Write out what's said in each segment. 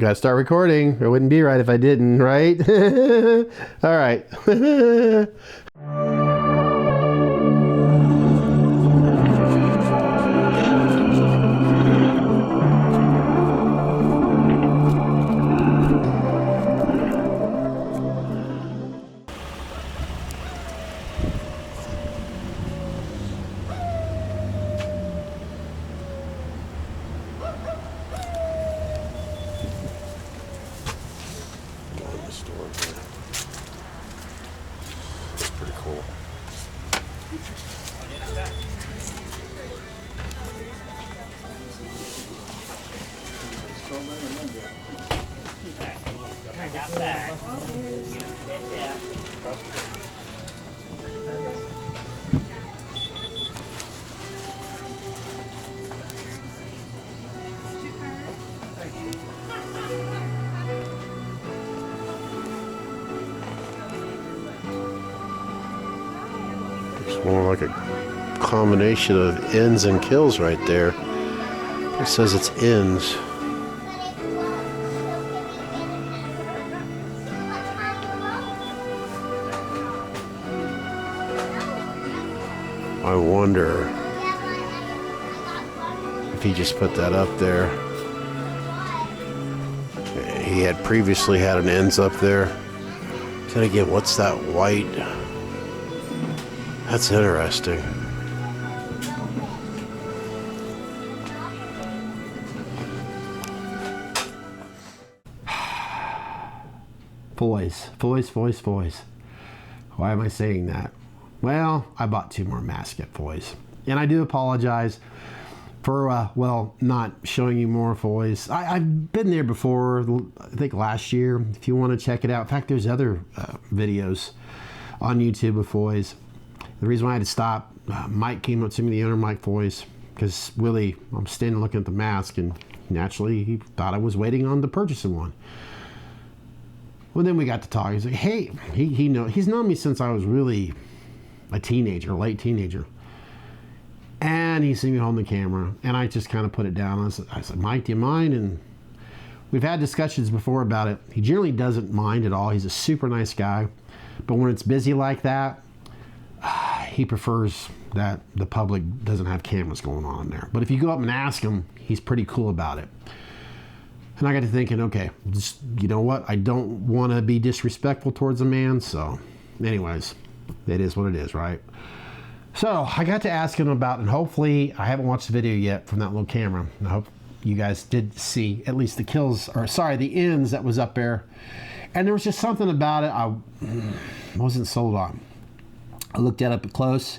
Gotta start recording. It wouldn't be right if I didn't, right? All right. It's more like a combination of ends and kills right there. It says it's ends. I wonder if he just put that up there. He had previously had an ends up there. Then again, what's that white? That's interesting. Voice. Why am I saying that? Well, I bought 2 more masks at Foy's. And I do apologize for, well, not showing you more Foy's. I've been there before, I think last year, if you want to check it out. In fact, there's other videos on YouTube of Foy's. The reason why I had to stop, Mike came up to me, the owner, Mike Foy's, because Willie, I'm standing looking at the mask, and naturally he thought I was waiting on the purchasing one. Well, then we got to talk. He's like, hey, he's known me since I was really a teenager, late teenager. And he seen me holding the camera, and I just kind of put it down. I said, Mike, do you mind? And we've had discussions before about it. He generally doesn't mind at all. He's a super nice guy. But when it's busy like that, he prefers that the public doesn't have cameras going on there. But if you go up and ask him, he's pretty cool about it. And I got to thinking, okay, just, you know what? I don't want to be disrespectful towards a man. So anyways, it is what it is, right? So I got to ask him about, and hopefully I haven't watched the video yet from that little camera. I hope you guys did see at least the kills, or sorry, the ends that was up there. And there was just something about it I wasn't sold on. I looked at it up close,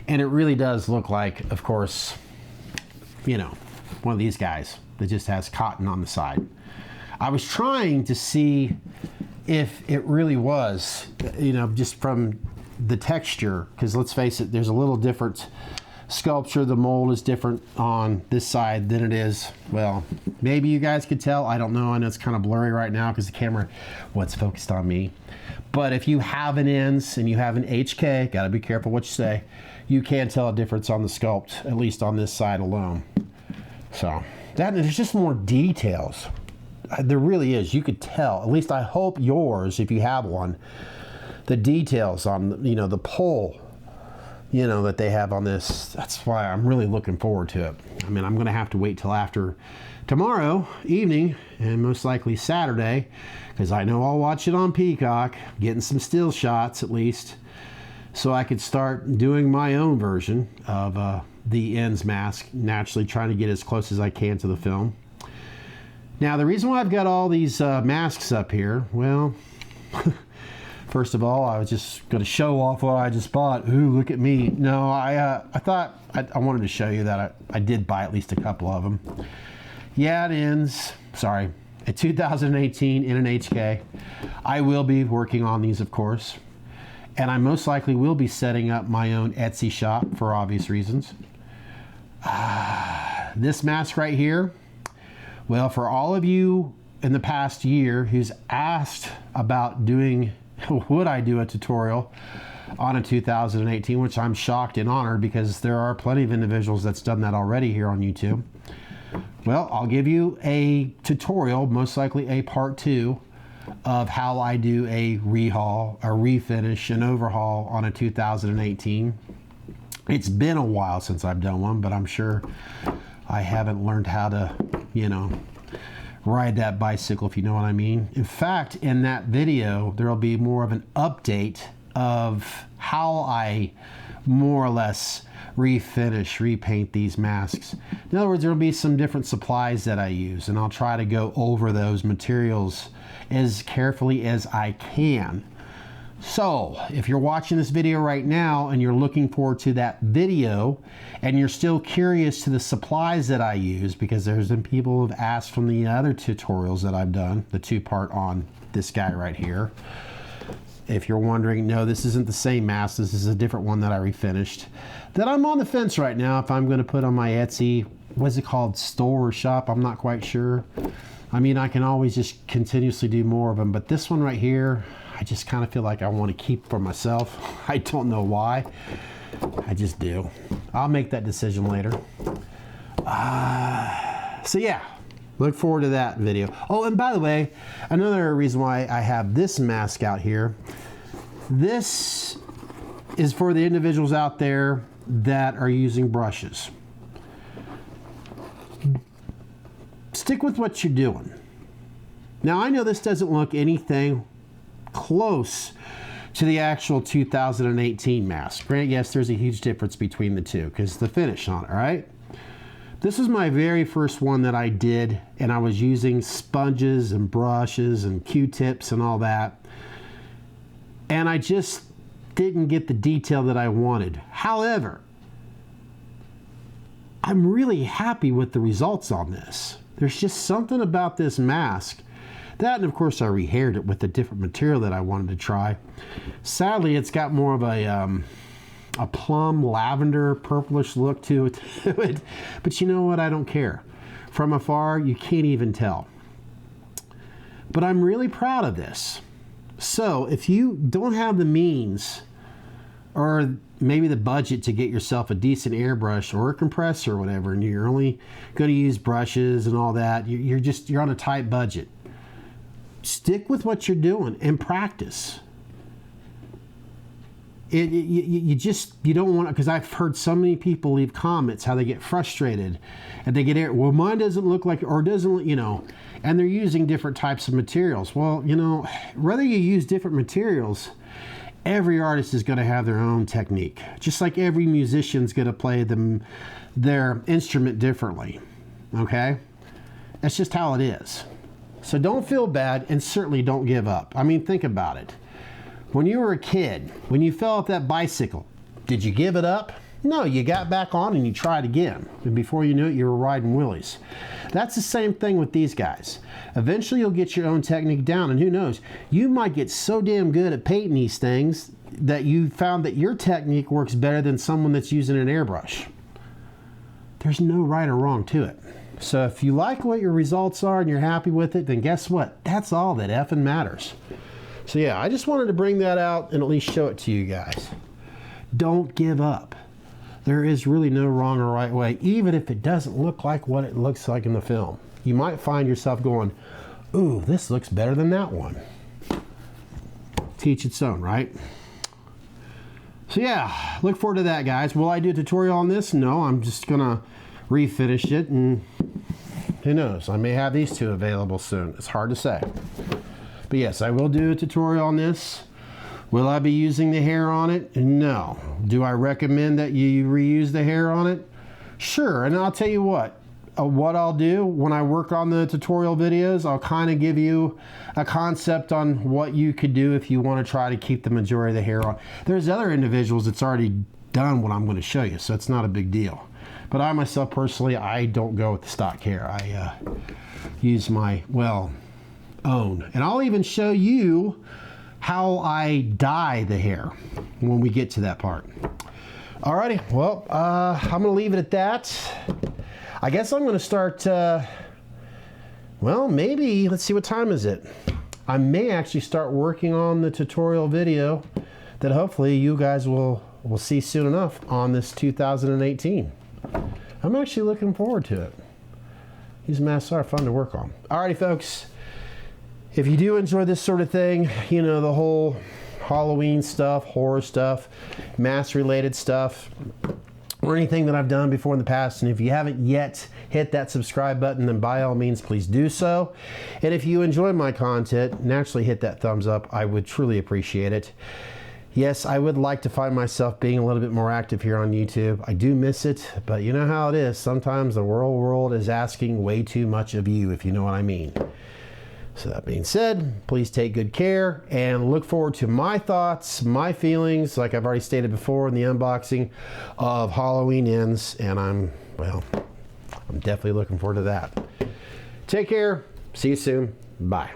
and it really does look like, of course, you know, one of these guys that just has cotton on the side. I was trying to see if it really was, you know, just from the texture, because let's face it, there's a little different sculpture. The mold is different on this side than it is, well, maybe you guys could tell. I don't know. I know it's kind of blurry right now because the camera, it's focused on me. But if you have an ends and you have an HK, gotta be careful what you say, you can tell a difference on the sculpt, at least on this side alone. So there's just more details. There really is. You could tell, at least I hope yours, if you have one, the details on, you know, the pole, you know, that they have on this. That's why I'm really looking forward to it. I mean, I'm going to have to wait till after tomorrow evening, and most likely Saturday, because I know I'll watch it on Peacock, getting some still shots at least, so I could start doing my own version of the ends mask, naturally trying to get as close as I can to the film. Now, the reason why I've got all these masks up here, well, first of all, I was just going to show off what I just bought. Ooh, look at me. No, I thought I wanted to show you that I did buy at least a couple of them. Yeah, it ends. Sorry. A 2018 in an HK. I will be working on these, of course. And I most likely will be setting up my own Etsy shop for obvious reasons. This mask right here, well, for all of you in the past year who's asked about doing, would I do a tutorial on a 2018, which I'm shocked and honored because there are plenty of individuals that's done that already here on YouTube. Well, I'll give you a tutorial, most likely a part 2, of how I do a rehaul, a refinish, an overhaul on a 2018. It's been a while since I've done one, but I'm sure I haven't learned how to, you know, ride that bicycle, if you know what I mean. In fact, in that video, there'll be more of an update of how I more or less refinish, repaint these masks. In other words, there'll be some different supplies that I use, and I'll try to go over those materials as carefully as I can. So if you're watching this video right now and you're looking forward to that video and you're still curious to the supplies that I use, because there's been people who have asked from the other tutorials that I've done, the 2-part on this guy right here. If you're wondering, no, this isn't the same mask, this is a different one that I refinished, that I'm on the fence right now if I'm going to put on my Etsy, what's it called, store or shop, I'm not quite sure. I mean, I can always just continuously do more of them, but this one right here, I just kind of feel like I want to keep for myself. I don't know why. I just do. I'll make that decision later. So yeah, look forward to that video. Oh, and by the way, another reason why I have this mask out here, this is for the individuals out there that are using brushes. Stick with what you're doing. Now, I know this doesn't look anything close to the actual 2018 mask. Granted, yes, there's a huge difference between the two because the finish on it, right? This is my very first one that I did, and I was using sponges and brushes and Q-tips and all that, and I just didn't get the detail that I wanted. However, I'm really happy with the results on this. There's just something about this mask. That, and of course I rehaired it with a different material that I wanted to try. Sadly, it's got more of a plum, lavender, purplish look to it. But you know what? I don't care. From afar, you can't even tell. But I'm really proud of this. So if you don't have the means or maybe the budget to get yourself a decent airbrush or a compressor or whatever, and you're only going to use brushes and all that, you're on a tight budget. Stick with what you're doing and practice. You don't want to, because I've heard so many people leave comments how they get frustrated and they get air. Well, mine doesn't look like, or doesn't, you know, and they're using different types of materials. Well, you know, whether you use different materials, every artist is going to have their own technique. Just like every musician's going to play their instrument differently. Okay? That's just how it is. So don't feel bad, and certainly don't give up. I mean, think about it. When you were a kid, when you fell off that bicycle, did you give it up? No, you got back on and you tried again. And before you knew it, you were riding wheelies. That's the same thing with these guys. Eventually you'll get your own technique down, and who knows, you might get so damn good at painting these things that you found that your technique works better than someone that's using an airbrush. There's no right or wrong to it. So if you like what your results are and you're happy with it, then guess what? That's all that effing matters. So yeah, I just wanted to bring that out and at least show it to you guys. Don't give up. There is really no wrong or right way, even if it doesn't look like what it looks like in the film. You might find yourself going, ooh, this looks better than that one. To each its own, right? So yeah, look forward to that, guys. Will I do a tutorial on this? No, I'm just gonna refinish it, and who knows, I may have these two available soon. It's hard to say. But yes, I will do a tutorial on this. Will I be using the hair on it? No. Do I recommend that you reuse the hair on it? Sure, and I'll tell you what I'll do when I work on the tutorial videos, I'll kind of give you a concept on what you could do if you want to try to keep the majority of the hair on. There's other individuals that's already done what I'm going to show you, so it's not a big deal. But I myself personally, I don't go with the stock hair. I use my, own. And I'll even show you how I dye the hair when we get to that part. Alrighty, well, I'm going to leave it at that. I guess I'm going to start, maybe, let's see, what time is it? I may actually start working on the tutorial video that hopefully you guys will see soon enough on this 2018. I'm actually looking forward to it. These masks are fun to work on. Alrighty, folks. If you do enjoy this sort of thing, you know, the whole Halloween stuff, horror stuff, mask-related stuff, or anything that I've done before in the past, and if you haven't yet hit that subscribe button, then by all means, please do so. And if you enjoy my content, naturally hit that thumbs up. I would truly appreciate it. Yes, I would like to find myself being a little bit more active here on YouTube. I do miss it, but you know how it is. Sometimes the world is asking way too much of you, if you know what I mean. So that being said, please take good care and look forward to my thoughts, my feelings, like I've already stated before in the unboxing of Halloween Ends, and I'm definitely looking forward to that. Take care. See you soon. Bye.